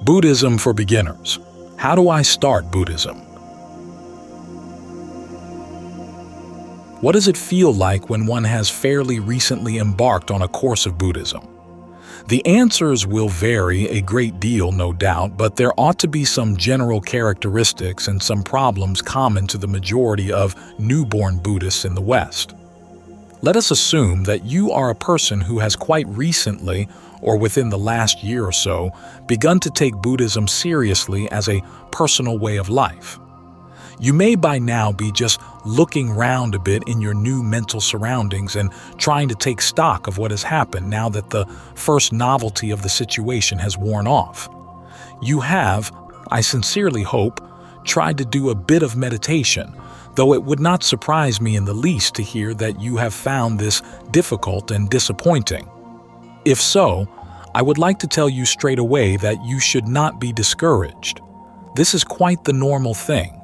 Buddhism for beginners. How do I start Buddhism? What does it feel like when one has fairly recently embarked on a course of Buddhism? The answers will vary a great deal, no doubt, but there ought to be some general characteristics and some problems common to the majority of newborn Buddhists in the West. Let us assume that you are a person who has quite recently, or within the last year or so, begun to take Buddhism seriously as a personal way of life. You may by now be just looking round a bit in your new mental surroundings and trying to take stock of what has happened now that the first novelty of the situation has worn off. You have, I sincerely hope, tried to do a bit of meditation, though it would not surprise me in the least to hear that you have found this difficult and disappointing. If so, I would like to tell you straight away that you should not be discouraged. This is quite the normal thing.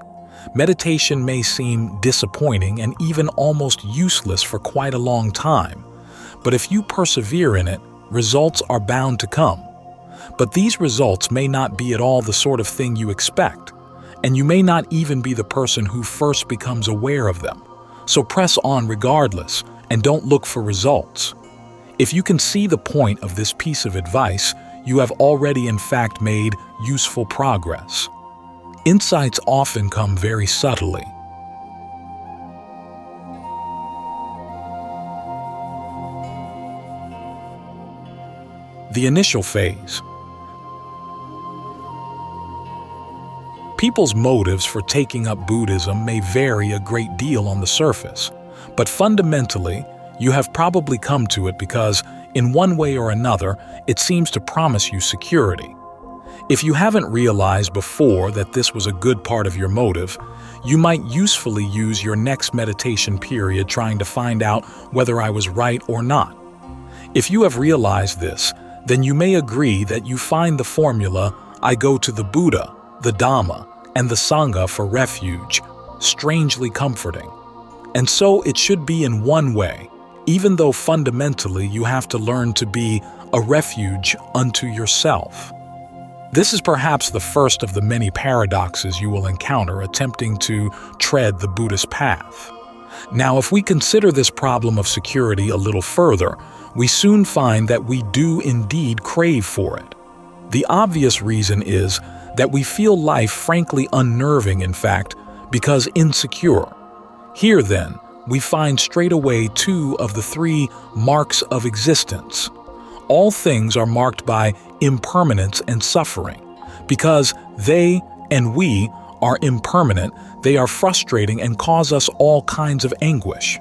Meditation may seem disappointing and even almost useless for quite a long time, but if you persevere in it, results are bound to come. But these results may not be at all the sort of thing you expect, and you may not even be the person who first becomes aware of them. So press on regardless, and don't look for results. If you can see the point of this piece of advice, you have already in fact made useful progress. Insights often come very subtly. The initial phase. People's motives for taking up Buddhism may vary a great deal on the surface, but fundamentally, you have probably come to it because, in one way or another, it seems to promise you security. If you haven't realized before that this was a good part of your motive, you might usefully use your next meditation period trying to find out whether I was right or not. If you have realized this, then you may agree that you find the formula, I go to the Buddha, the Dhamma, and the Sangha for refuge, strangely comforting. And so it should be in one way, even though fundamentally you have to learn to be a refuge unto yourself. This is perhaps the first of the many paradoxes you will encounter attempting to tread the Buddhist path. Now, if we consider this problem of security a little further, we soon find that we do indeed crave for it. The obvious reason is that we feel life frankly unnerving, in fact, because insecure. Here, then, we find straight away two of the three marks of existence. All things are marked by impermanence and suffering. Because they and we are impermanent, they are frustrating and cause us all kinds of anguish.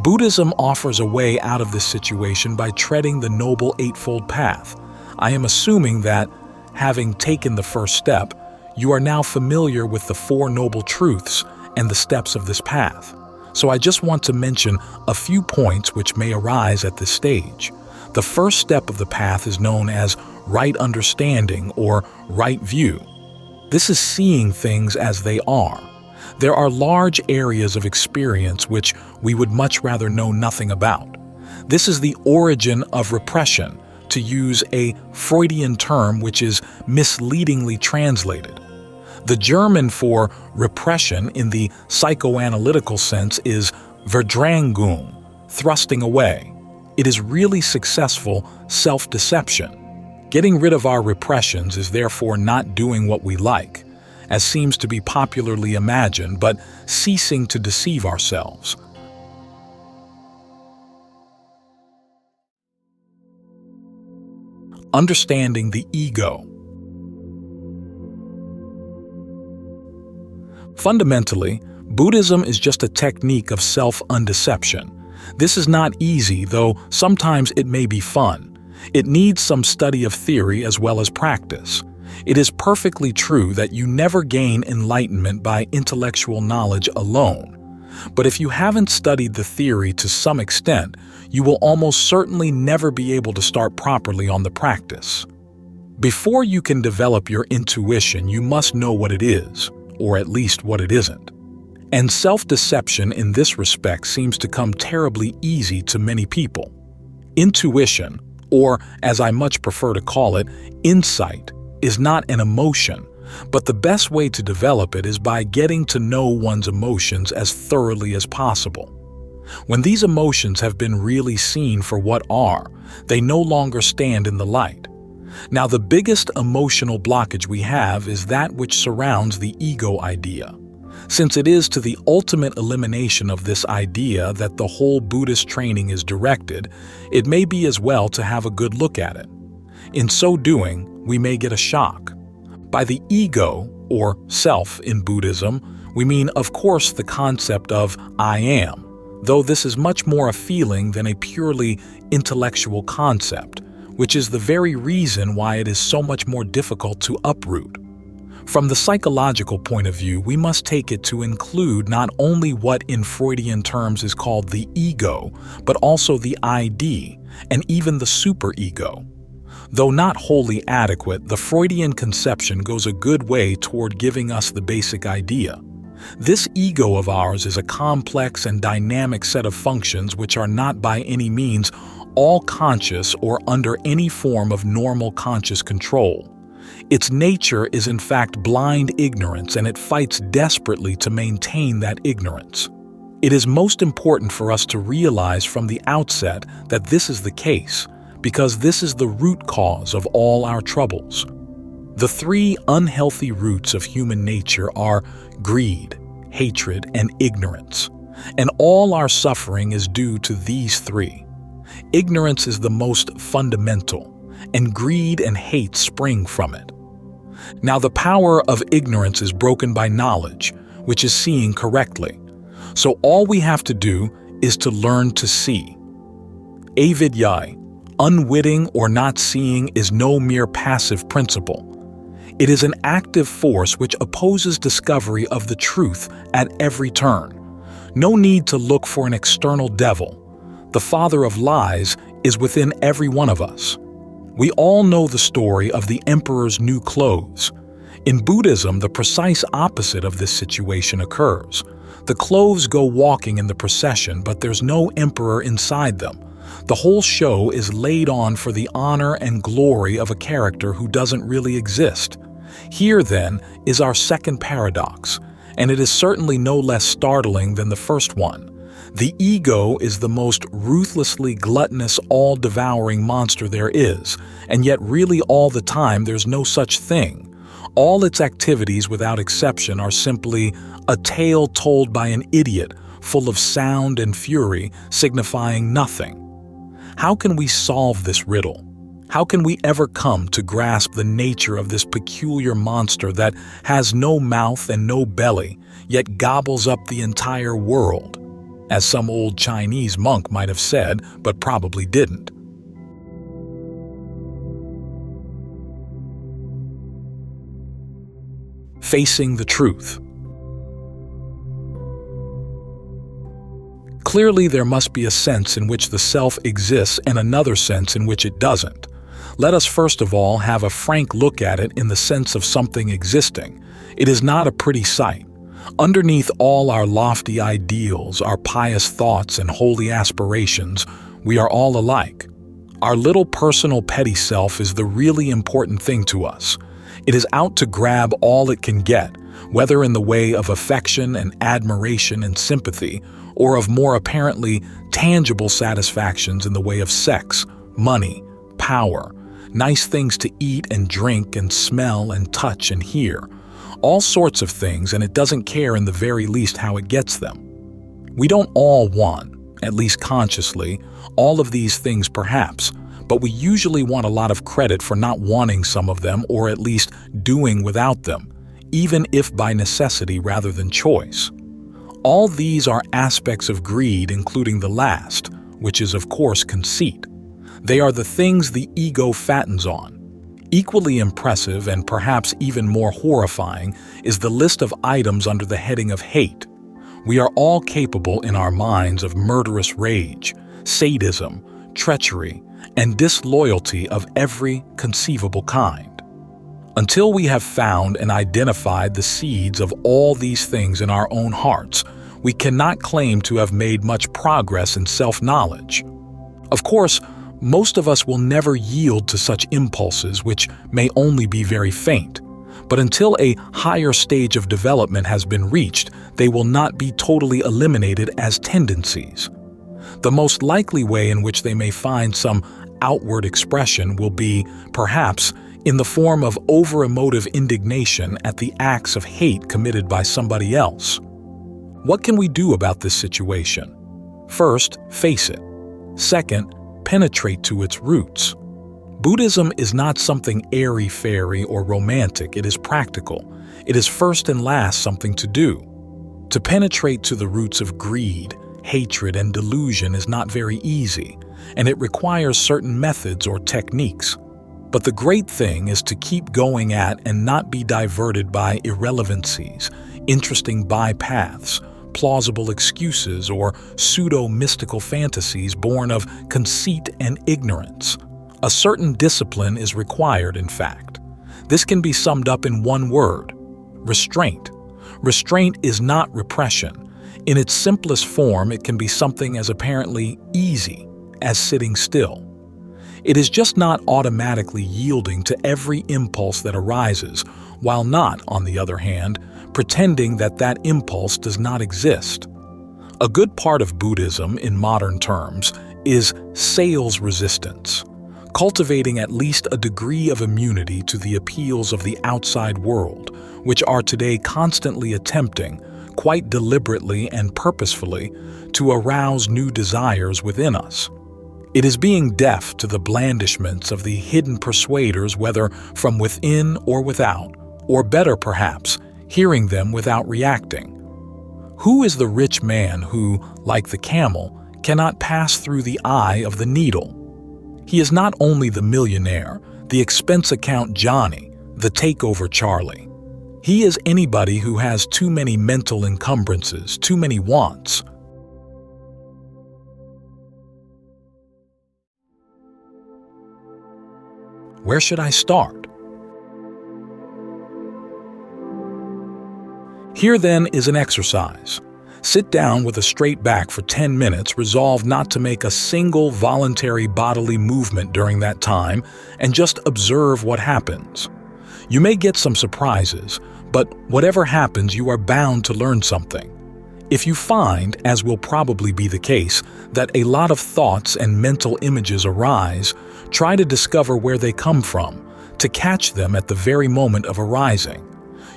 Buddhism offers a way out of this situation by treading the Noble Eightfold Path. I am assuming that, having taken the first step, you are now familiar with the Four Noble Truths and the steps of this path. So I just want to mention a few points which may arise at this stage. The first step of the path is known as right understanding or right view. This is seeing things as they are. There are large areas of experience which we would much rather know nothing about. This is the origin of repression, to use a Freudian term which is misleadingly translated. The German for repression in the psychoanalytical sense is Verdrängung, thrusting away. It is really successful self-deception. Getting rid of our repressions is therefore not doing what we like, as seems to be popularly imagined, but ceasing to deceive ourselves. Understanding the ego. Fundamentally, Buddhism is just a technique of self-undeception. This is not easy, though sometimes it may be fun. It needs some study of theory as well as practice. It is perfectly true that you never gain enlightenment by intellectual knowledge alone. But if you haven't studied the theory to some extent, you will almost certainly never be able to start properly on the practice. Before you can develop your intuition, you must know what it is, or at least what it isn't. And self-deception in this respect seems to come terribly easy to many people. Intuition, or as I much prefer to call it, insight, is not an emotion, but the best way to develop it is by getting to know one's emotions as thoroughly as possible. When these emotions have been really seen for what are, they no longer stand in the light. Now, the biggest emotional blockage we have is that which surrounds the ego idea. Since it is to the ultimate elimination of this idea that the whole Buddhist training is directed, it may be as well to have a good look at it. In so doing, we may get a shock. By the ego, or self in Buddhism, we mean, of course, the concept of I am, though this is much more a feeling than a purely intellectual concept, which is the very reason why it is so much more difficult to uproot. From the psychological point of view, we must take it to include not only what in Freudian terms is called the ego, but also the ID, and even the superego. Though not wholly adequate, the Freudian conception goes a good way toward giving us the basic idea. This ego of ours is a complex and dynamic set of functions which are not by any means all conscious or under any form of normal conscious control. Its nature is in fact blind ignorance, and it fights desperately to maintain that ignorance. It is most important for us to realize from the outset that this is the case, because this is the root cause of all our troubles. The three unhealthy roots of human nature are greed, hatred, and ignorance, and all our suffering is due to these three. Ignorance is the most fundamental, and greed and hate spring from it. Now, the power of ignorance is broken by knowledge, which is seeing correctly. So all we have to do is to learn to see. Avidya, unwitting or not seeing, is no mere passive principle. It is an active force which opposes discovery of the truth at every turn. No need to look for an external devil. The father of lies is within every one of us. We all know the story of the emperor's new clothes. In Buddhism, the precise opposite of this situation occurs. The clothes go walking in the procession, but there's no emperor inside them. The whole show is laid on for the honor and glory of a character who doesn't really exist. Here, then, is our second paradox, and it is certainly no less startling than the first one. The ego is the most ruthlessly gluttonous, all-devouring monster there is, and yet really all the time there's no such thing. All its activities, without exception, are simply a tale told by an idiot, full of sound and fury, signifying nothing. How can we solve this riddle? How can we ever come to grasp the nature of this peculiar monster that has no mouth and no belly, yet gobbles up the entire world? As some old Chinese monk might have said, but probably didn't. Facing the truth. Clearly, there must be a sense in which the self exists and another sense in which it doesn't. Let us first of all have a frank look at it in the sense of something existing. It is not a pretty sight. Underneath all our lofty ideals, our pious thoughts, and holy aspirations, we are all alike. Our little personal petty self is the really important thing to us. It is out to grab all it can get, whether in the way of affection and admiration and sympathy, or of more apparently tangible satisfactions in the way of sex, money, power, nice things to eat and drink and smell and touch and hear. All sorts of things, and it doesn't care in the very least how it gets them. We don't all want, at least consciously, all of these things perhaps, but we usually want a lot of credit for not wanting some of them, or at least doing without them, even if by necessity rather than choice. All these are aspects of greed, including the last, which is of course conceit. They are the things the ego fattens on. Equally impressive, and perhaps even more horrifying, is the list of items under the heading of hate. We are all capable in our minds of murderous rage, sadism, treachery, and disloyalty of every conceivable kind. Until we have found and identified the seeds of all these things in our own hearts, we cannot claim to have made much progress in self-knowledge. Of course, Most of us will never yield to such impulses, which may only be very faint. But until a higher stage of development has been reached, they will not be totally eliminated as tendencies. The most likely way in which they may find some outward expression will be, perhaps, in the form of over-emotive indignation at the acts of hate committed by somebody else. What can we do about this situation? First, face it. Second, penetrate to its roots. Buddhism is not something airy-fairy or romantic, it is practical. It is first and last something to do. To penetrate to the roots of greed, hatred, and delusion is not very easy, and it requires certain methods or techniques. But the great thing is to keep going at and not be diverted by irrelevancies, interesting bypaths, plausible excuses, or pseudo-mystical fantasies born of conceit and ignorance. A certain discipline is required, in fact. This can be summed up in one word: restraint. Restraint is not repression. In its simplest form, it can be something as apparently easy as sitting still. It is just not automatically yielding to every impulse that arises, while not, on the other hand, pretending that that impulse does not exist. A good part of Buddhism, in modern terms, is sales resistance, cultivating at least a degree of immunity to the appeals of the outside world, which are today constantly attempting, quite deliberately and purposefully, to arouse new desires within us. It is being deaf to the blandishments of the hidden persuaders, whether from within or without, or better perhaps, hearing them without reacting. Who is the rich man who, like the camel, cannot pass through the eye of the needle? He is not only the millionaire, the expense account Johnny, the takeover Charlie. He is anybody who has too many mental encumbrances, too many wants. Where should I start? Here then is an exercise. Sit down with a straight back for 10 minutes, resolve not to make a single voluntary bodily movement during that time, and just observe what happens. You may get some surprises, but whatever happens, you are bound to learn something. If you find, as will probably be the case, that a lot of thoughts and mental images arise, try to discover where they come from, to catch them at the very moment of arising.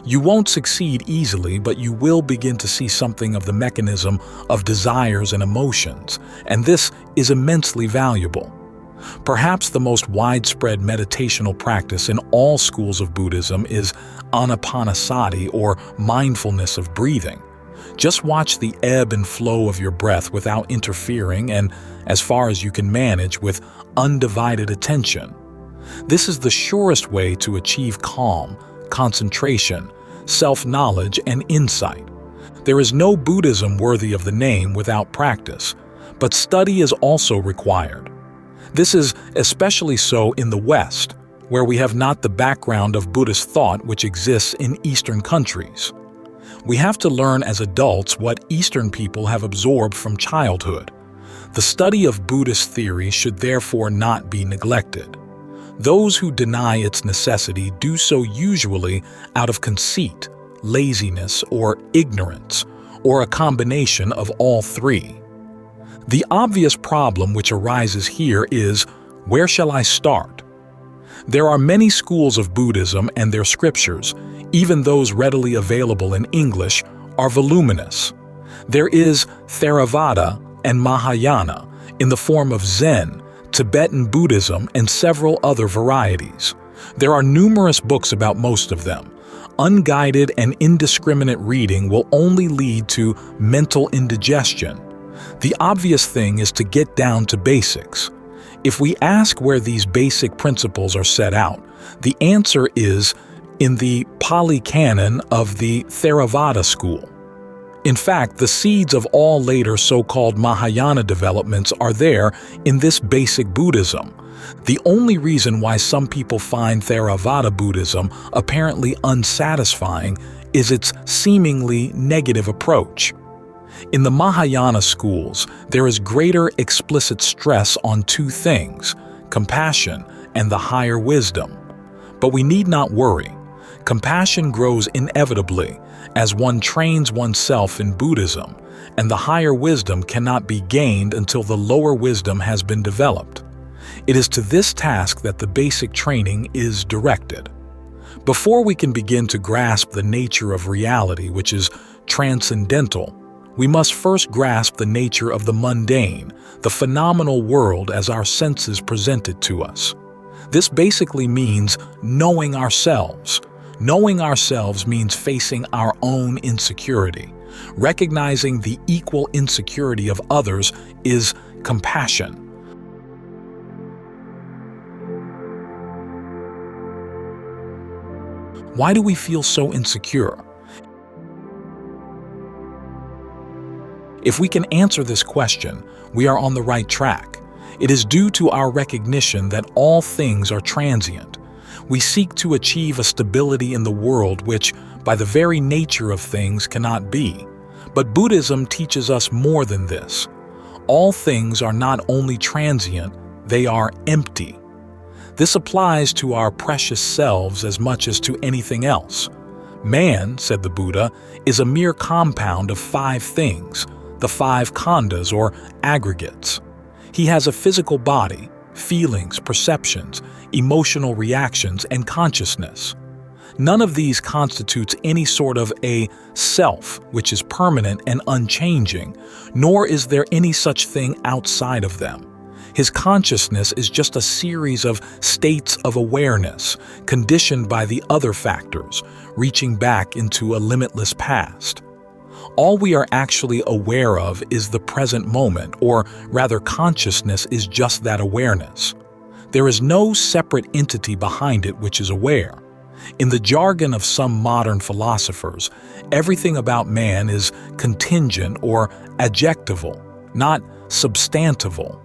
You won't succeed easily, but you will begin to see something of the mechanism of desires and emotions, and this is immensely valuable. Perhaps the most widespread meditational practice in all schools of Buddhism is anapanasati, or mindfulness of breathing. Just watch the ebb and flow of your breath without interfering and, as far as you can manage, with undivided attention. This is the surest way to achieve calm, concentration, self-knowledge, and insight. There is no Buddhism worthy of the name without practice, but study is also required. This is especially so in the West, where we have not the background of Buddhist thought which exists in Eastern countries. We have to learn as adults what Eastern people have absorbed from childhood. The study of Buddhist theory should therefore not be neglected. Those who deny its necessity do so usually out of conceit, laziness, or ignorance, or a combination of all three. The obvious problem which arises here is, where shall I start? There are many schools of Buddhism, and their scriptures, even those readily available in English, are voluminous. There is Theravada and Mahayana in the form of Zen, Tibetan Buddhism, and several other varieties. There are numerous books about most of them. Unguided and indiscriminate reading will only lead to mental indigestion. The obvious thing is to get down to basics. If we ask where these basic principles are set out, the answer is in the Pali Canon of the Theravada school. In fact, the seeds of all later so-called Mahayana developments are there in this basic Buddhism. The only reason why some people find Theravada Buddhism apparently unsatisfying is its seemingly negative approach. In the Mahayana schools, there is greater explicit stress on two things: compassion and the higher wisdom. But we need not worry. Compassion grows inevitably as one trains oneself in Buddhism, and the higher wisdom cannot be gained until the lower wisdom has been developed. It is to this task that the basic training is directed. Before we can begin to grasp the nature of reality, which is transcendental, we must first grasp the nature of the mundane, the phenomenal world as our senses present it to us. This basically means knowing ourselves. Knowing ourselves means facing our own insecurity. Recognizing the equal insecurity of others is compassion. Why do we feel so insecure? If we can answer this question, we are on the right track. It is due to our recognition that all things are transient. We seek to achieve a stability in the world which, by the very nature of things, cannot be. But Buddhism teaches us more than this. All things are not only transient, they are empty. This applies to our precious selves as much as to anything else. Man, said the Buddha, is a mere compound of 5 things, the 5 khandhas or aggregates. He has a physical body, feelings, perceptions, emotional reactions, and consciousness. None of these constitutes any sort of a self which is permanent and unchanging, nor is there any such thing outside of them. His consciousness is just a series of states of awareness, conditioned by the other factors, reaching back into a limitless past. All we are actually aware of is the present moment, or rather consciousness is just that awareness. There is no separate entity behind it which is aware. In the jargon of some modern philosophers, everything about man is contingent or adjectival, not substantival.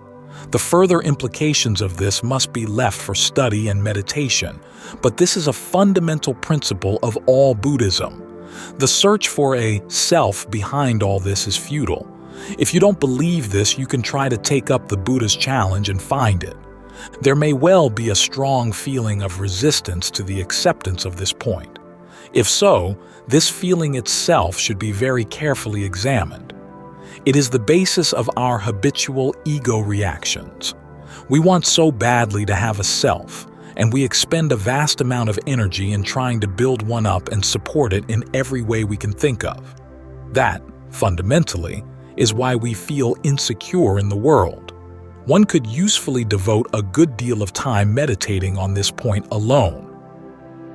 The further implications of this must be left for study and meditation, but this is a fundamental principle of all Buddhism. The search for a self behind all this is futile. If you don't believe this, you can try to take up the Buddha's challenge and find it. There may well be a strong feeling of resistance to the acceptance of this point. If so, this feeling itself should be very carefully examined. It is the basis of our habitual ego reactions. We want so badly to have a self, and we expend a vast amount of energy in trying to build one up and support it in every way we can think of. That, fundamentally, is why we feel insecure in the world. One could usefully devote a good deal of time meditating on this point alone.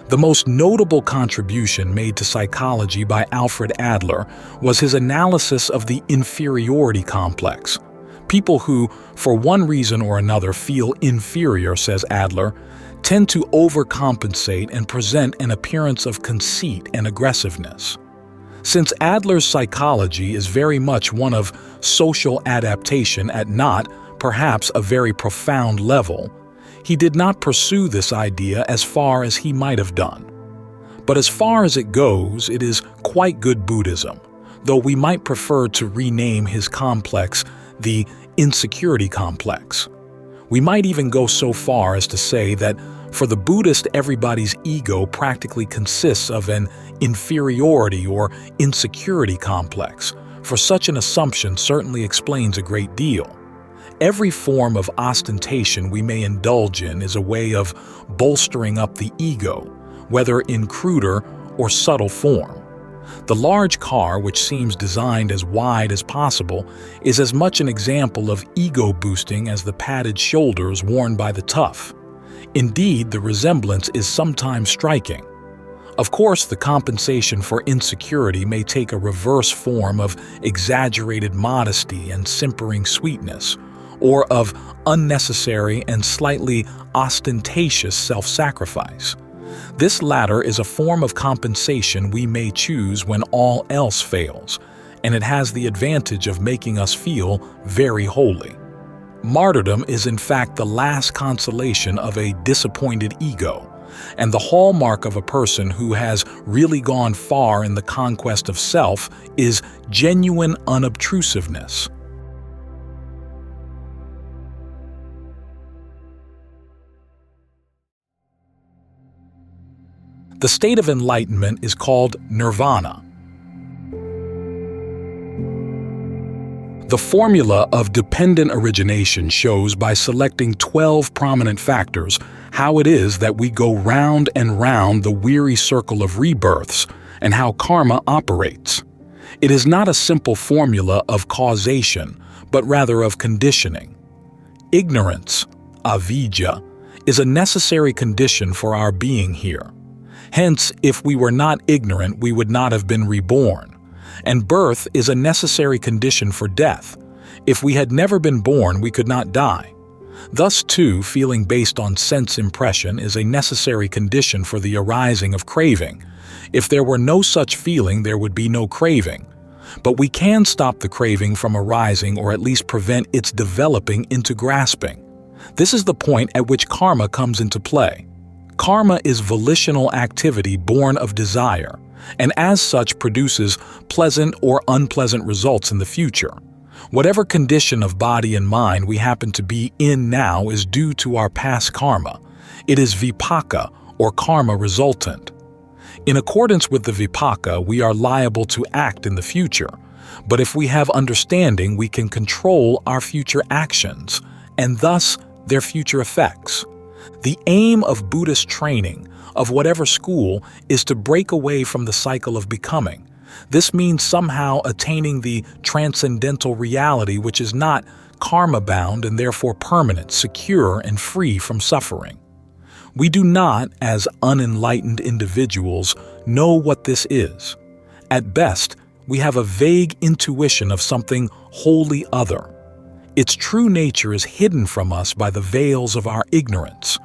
The most notable contribution made to psychology by Alfred Adler was his analysis of the inferiority complex. People who, for one reason or another, feel inferior, says Adler, tend to overcompensate and present an appearance of conceit and aggressiveness. Since Adler's psychology is very much one of social adaptation at not, perhaps, a very profound level, he did not pursue this idea as far as he might have done. But as far as it goes, it is quite good Buddhism, though we might prefer to rename his complex the insecurity complex. We might even go so far as to say that for the Buddhist, everybody's ego practically consists of an inferiority or insecurity complex, for such an assumption certainly explains a great deal. Every form of ostentation we may indulge in is a way of bolstering up the ego, whether in cruder or subtle form. The large car, which seems designed as wide as possible, is as much an example of ego boosting as the padded shoulders worn by the tough. Indeed, the resemblance is sometimes striking. Of course, the compensation for insecurity may take a reverse form of exaggerated modesty and simpering sweetness, or of unnecessary and slightly ostentatious self-sacrifice. This latter is a form of compensation we may choose when all else fails, and it has the advantage of making us feel very holy. Martyrdom is in fact the last consolation of a disappointed ego, and the hallmark of a person who has really gone far in the conquest of self is genuine unobtrusiveness. The state of enlightenment is called nirvana. The formula of dependent origination shows by selecting 12 prominent factors how it is that we go round and round the weary circle of rebirths and how karma operates. It is not a simple formula of causation, but rather of conditioning. Ignorance, avidya, is a necessary condition for our being here. Hence, if we were not ignorant, we would not have been reborn. And birth is a necessary condition for death. If we had never been born, we could not die. Thus, too, feeling based on sense impression is a necessary condition for the arising of craving. If there were no such feeling, there would be no craving. But we can stop the craving from arising or at least prevent its developing into grasping. This is the point at which karma comes into play. Karma is volitional activity born of desire, and as such produces pleasant or unpleasant results in the future. Whatever condition of body and mind we happen to be in now is due to our past karma. It is vipaka, or karma resultant. In accordance with the vipaka, we are liable to act in the future. But if we have understanding, we can control our future actions, and thus their future effects. The aim of Buddhist training, of whatever school, is to break away from the cycle of becoming. This means somehow attaining the transcendental reality which is not karma-bound and therefore permanent, secure, and free from suffering. We do not, as unenlightened individuals, know what this is. At best, we have a vague intuition of something wholly other. Its true nature is hidden from us by the veils of our ignorance.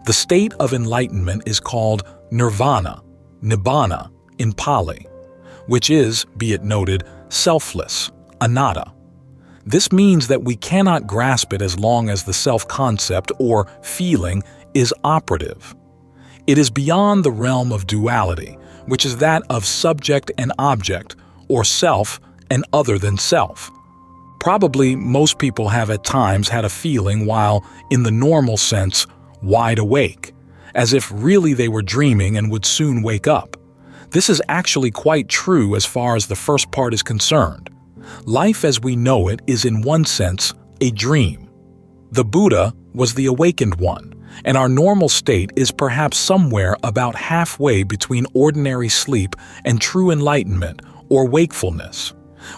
The state of enlightenment is called nirvana, nibbana in Pali, which is, be it noted, selfless, anatta. This means that we cannot grasp it as long as the self-concept or feeling is operative. It is beyond the realm of duality, which is that of subject and object, or self and other than self. Probably most people have at times had a feeling while, in the normal sense, wide awake, as if really they were dreaming and would soon wake up. This is actually quite true as far as the first part is concerned. Life as we know it is in one sense a dream. The Buddha was the awakened one, and our normal state is perhaps somewhere about halfway between ordinary sleep and true enlightenment or wakefulness.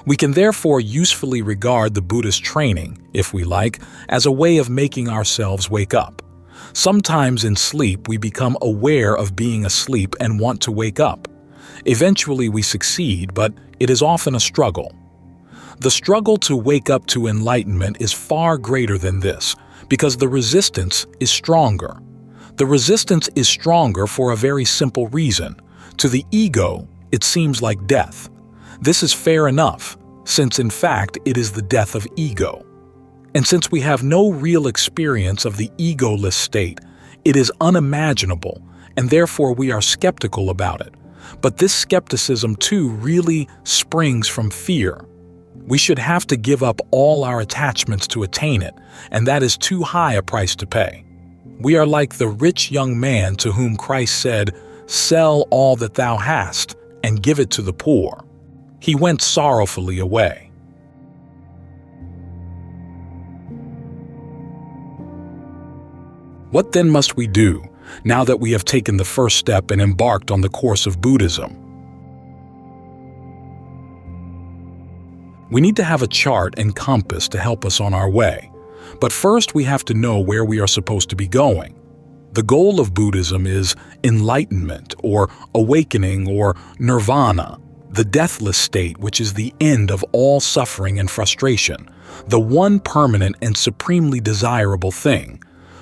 We can therefore usefully regard the Buddhist training, if we like, as a way of making ourselves wake up. Sometimes in sleep we become aware of being asleep and want to wake up. Eventually we succeed, but it is often a struggle. The struggle to wake up to enlightenment is far greater than this, because the resistance is stronger. The resistance is stronger for a very simple reason. To the ego, it seems like death. This is fair enough, since in fact it is the death of ego. And since we have no real experience of the egoless state, it is unimaginable, and therefore we are skeptical about it. But this skepticism too really springs from fear. We should have to give up all our attachments to attain it, and that is too high a price to pay. We are like the rich young man to whom Christ said, "Sell all that thou hast, and give it to the poor." He went sorrowfully away. What then must we do, now that we have taken the first step and embarked on the course of Buddhism? We need to have a chart and compass to help us on our way. But first we have to know where we are supposed to be going. The goal of Buddhism is enlightenment, or awakening, or nirvana, the deathless state which is the end of all suffering and frustration, the one permanent and supremely desirable thing.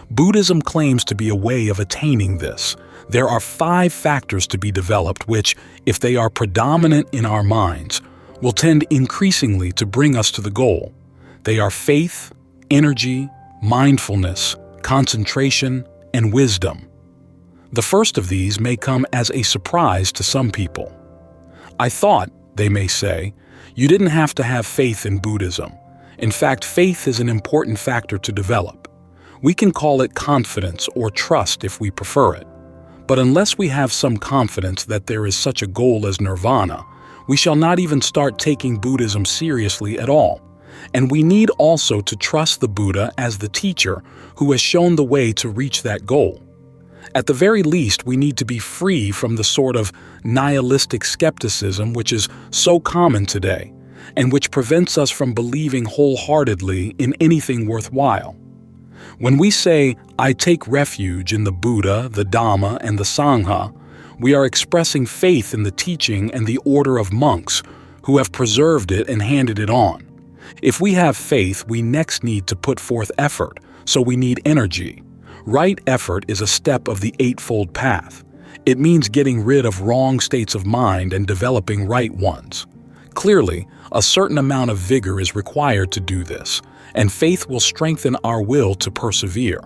Buddhism claims to be a way of attaining this. There are 5 factors to be developed which, if they are predominant in our minds, will tend increasingly to bring us to the goal. They are faith, energy, mindfulness, concentration, and wisdom. The first of these may come as a surprise to some people. "I thought," they may say, "you didn't have to have faith in Buddhism. In fact, faith is an important factor to develop. We can call it confidence or trust if we prefer it. But unless we have some confidence that there is such a goal as nirvana, we shall not even start taking Buddhism seriously at all. And we need also to trust the Buddha as the teacher who has shown the way to reach that goal. At the very least, we need to be free from the sort of nihilistic skepticism which is so common today, and which prevents us from believing wholeheartedly in anything worthwhile. When we say, 'I take refuge in the Buddha, the Dhamma, and the Sangha,' we are expressing faith in the teaching and the order of monks who have preserved it and handed it on. If we have faith, we next need to put forth effort, so we need energy. Right effort is a step of the Eightfold Path. It means getting rid of wrong states of mind and developing right ones. Clearly, a certain amount of vigor is required to do this, and faith will strengthen our will to persevere.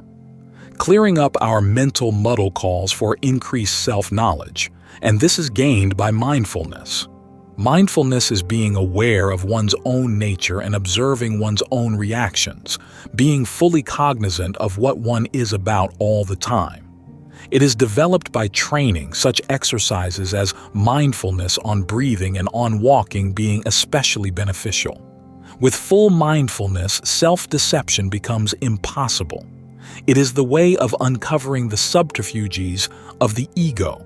Clearing up our mental muddle calls for increased self-knowledge, and this is gained by mindfulness. Mindfulness is being aware of one's own nature and observing one's own reactions, being fully cognizant of what one is about all the time. It is developed by training, such exercises as mindfulness on breathing and on walking being especially beneficial. With full mindfulness, self-deception becomes impossible. It is the way of uncovering the subterfuges of the ego.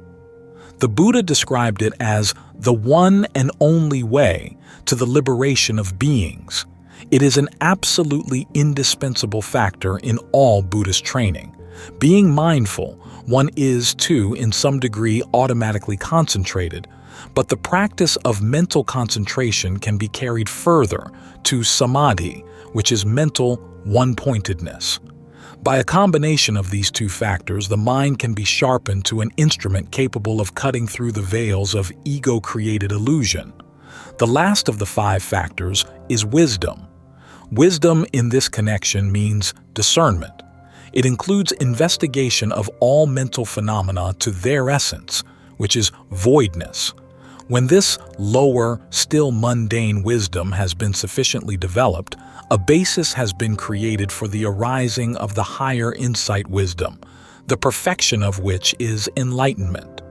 The Buddha described it as the one and only way to the liberation of beings. It is an absolutely indispensable factor in all Buddhist training. Being mindful, one is, too, in some degree automatically concentrated, but the practice of mental concentration can be carried further to samadhi, which is mental one-pointedness. By a combination of these two factors, the mind can be sharpened to an instrument capable of cutting through the veils of ego-created illusion. The last of the 5 factors is wisdom. Wisdom in this connection means discernment. It includes investigation of all mental phenomena to their essence, which is voidness. When this lower, still mundane wisdom has been sufficiently developed, a basis has been created for the arising of the higher insight wisdom, the perfection of which is enlightenment.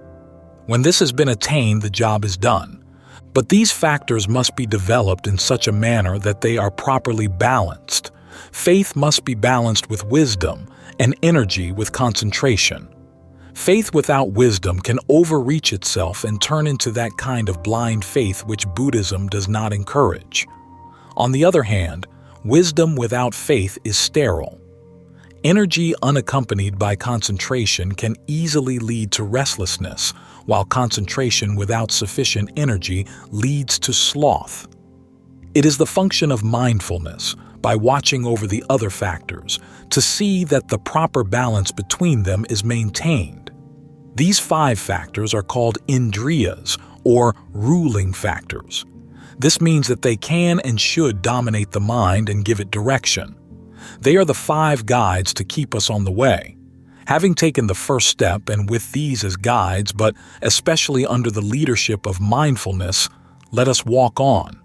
When this has been attained, the job is done. But these factors must be developed in such a manner that they are properly balanced. Faith must be balanced with wisdom, and energy with concentration. Faith without wisdom can overreach itself and turn into that kind of blind faith which Buddhism does not encourage. On the other hand, wisdom without faith is sterile. Energy unaccompanied by concentration can easily lead to restlessness, while concentration without sufficient energy leads to sloth. It is the function of mindfulness, by watching over the other factors, to see that the proper balance between them is maintained. These 5 factors are called indriyas, or ruling factors. This means that they can and should dominate the mind and give it direction. They are the 5 guides to keep us on the way. Having taken the first step, and with these as guides, but especially under the leadership of mindfulness, let us walk on.